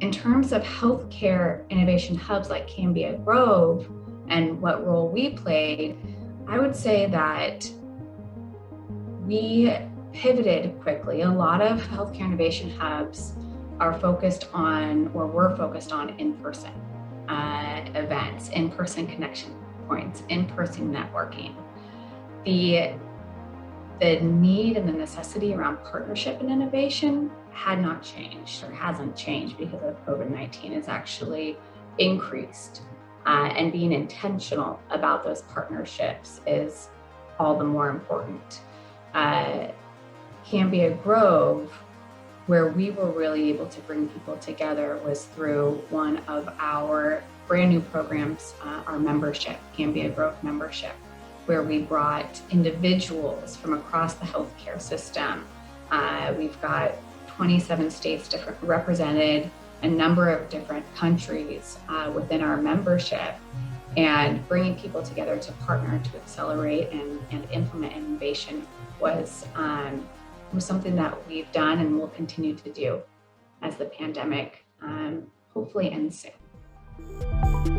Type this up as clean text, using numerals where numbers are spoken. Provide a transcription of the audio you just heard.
In terms of healthcare innovation hubs like Cambia Grove and what role we played, I would say that we pivoted quickly. A lot of healthcare innovation hubs are focused on, or were focused on, in-person events, in-person connection points, in-person networking. The need and the necessity around partnership and innovation had not changed, or hasn't changed, because of COVID-19. Has actually increased, and being intentional about those partnerships is all the more important. Cambia Grove, where we were really able to bring people together, was through one of our brand new programs, our membership, Cambia Grove membership, where we brought individuals from across the healthcare system. We've got 27 states represented, a number of different countries within our membership, and bringing people together to partner to accelerate and implement innovation was something that we've done and will continue to do as the pandemic hopefully ends soon.